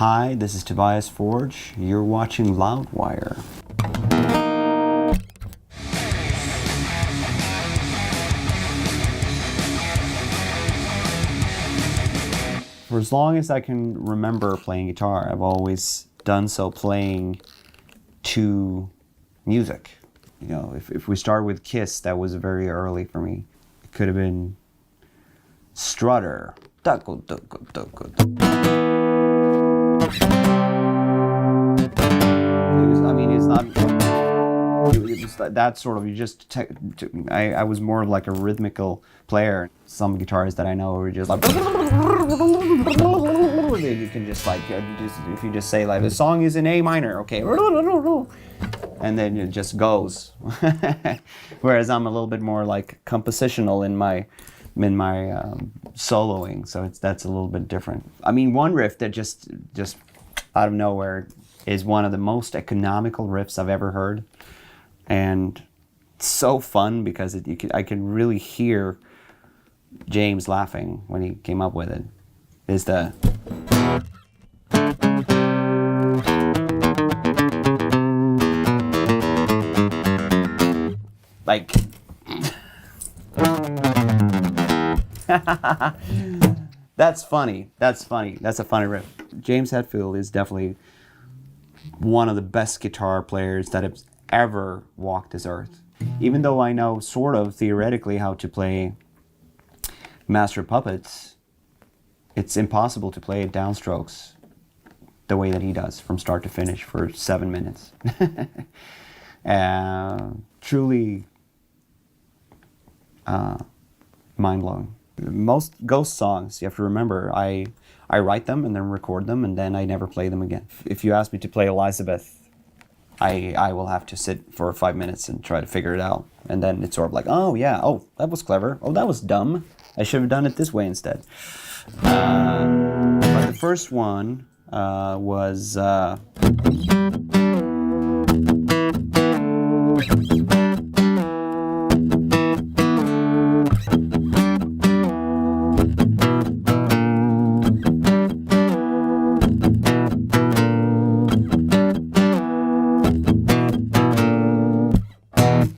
Hi, this is Tobias Forge. You're watching Loudwire. For as long as I can remember playing guitar, I've always done so playing to music. You know, if we start with Kiss, that was very early for me. It could have been Strutter. I mean, it's not. It was that sort of. I was more of like a rhythmical player. Some guitarists that I know were just like. You can just like, if you just say like the song is in A minor, okay, and then it just goes. Whereas I'm a little bit more like compositional in my soloing, so that's a little bit different. I mean, one riff that just out of nowhere is one of the most economical riffs I've ever heard, and it's so fun because I can really hear James laughing when he came up with it. Is the like that's funny. That's funny. That's a funny riff. James Hetfield is definitely one of the best guitar players that has ever walked this earth. Even though I know sort of theoretically how to play Master of Puppets, it's impossible to play it downstrokes the way that he does from start to finish for 7 minutes. Truly mind-blowing. Most Ghost songs, you have to remember, I write them and then record them and then I never play them again. If you ask me to play Elizabeth, I will have to sit for 5 minutes and try to figure it out. And then it's sort of like, oh yeah, oh that was clever, oh that was dumb, I should have done it this way instead. But the first one was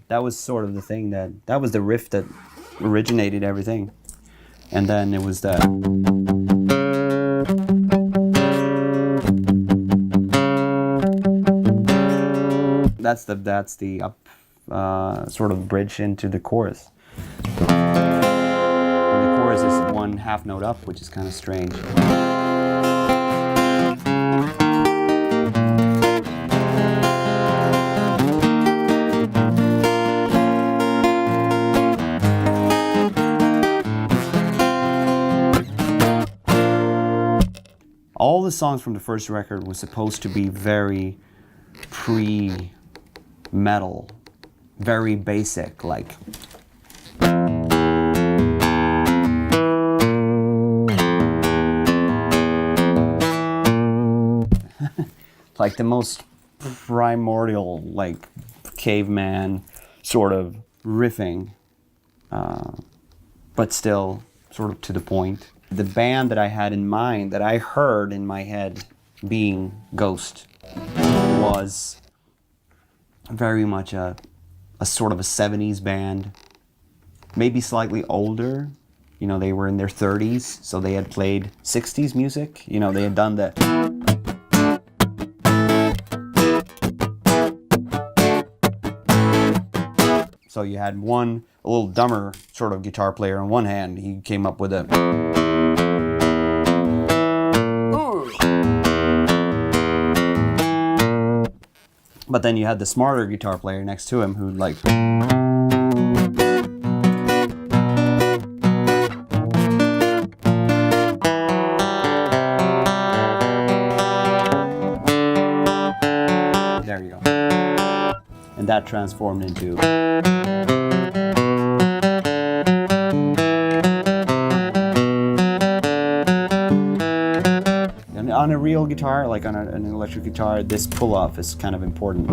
that was sort of the thing that was the riff that originated everything. And then it was the that's the up sort of bridge into the chorus. And the chorus is one half note up, which is kind of strange. All the songs from the first record were supposed to be very pre-metal, very basic, like like the most primordial, like caveman sort of riffing, but still sort of to the point. The band that I had in mind, that I heard in my head being Ghost, was very much a sort of a 70s band, maybe slightly older. You know, they were in their 30s, so they had played 60s music. You know, they had done the so you had a little dumber sort of guitar player on one hand. He came up with a but then you had the smarter guitar player next to him who like there you go. And that transformed into on a real guitar, like on an electric guitar, this pull-off is kind of important.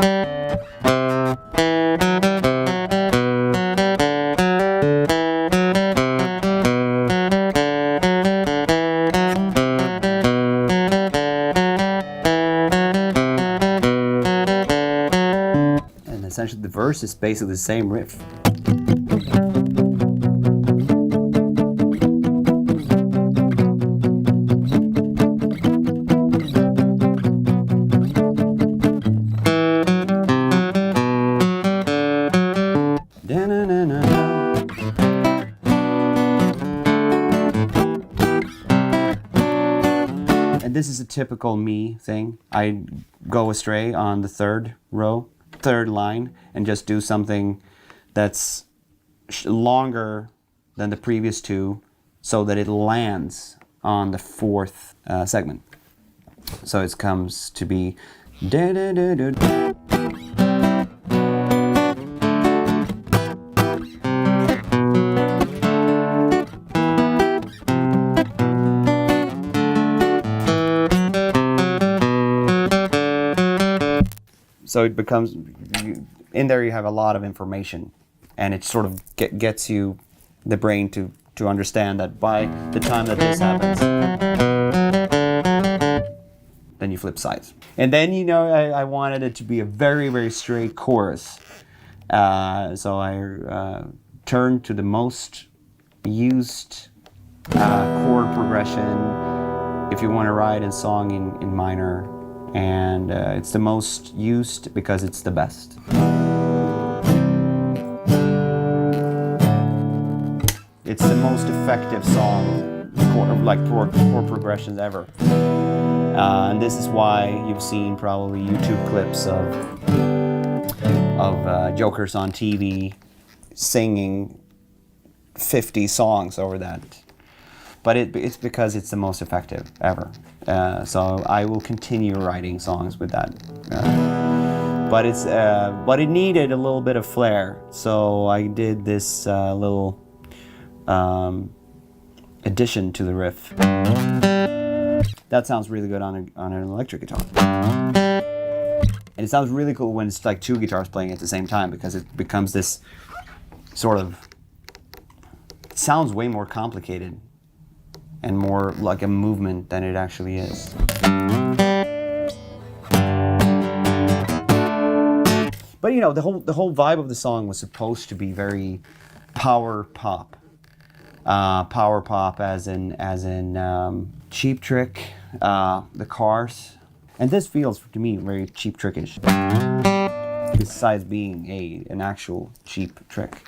essentially the verse is basically the same riff. And this is a typical me thing. I go astray on the third line, and just do something that's longer than the previous two so that it lands on the fourth segment. So it comes to be da da da da. So it becomes, in there you have a lot of information, and it sort of gets you, the brain, to understand that by the time that this happens, then you flip sides. And then, I wanted it to be a very, very straight chorus. So I turned to the most used chord progression if you want to write a song in minor. And it's the most used because it's the best. It's the most effective song, chord progressions ever. And this is why you've seen probably YouTube clips of jokers on TV singing 50 songs over that. But it's because it's the most effective ever. So I will continue writing songs with that. But it needed a little bit of flair. So I did this little addition to the riff. That sounds really good on an electric guitar. And it sounds really cool when it's like two guitars playing at the same time, because it becomes this sort of, it sounds way more complicated and more like a movement than it actually is. But the whole vibe of the song was supposed to be very power pop. Power pop as in Cheap Trick, the Cars. And this feels to me very Cheap Trickish, besides being an actual Cheap Trick.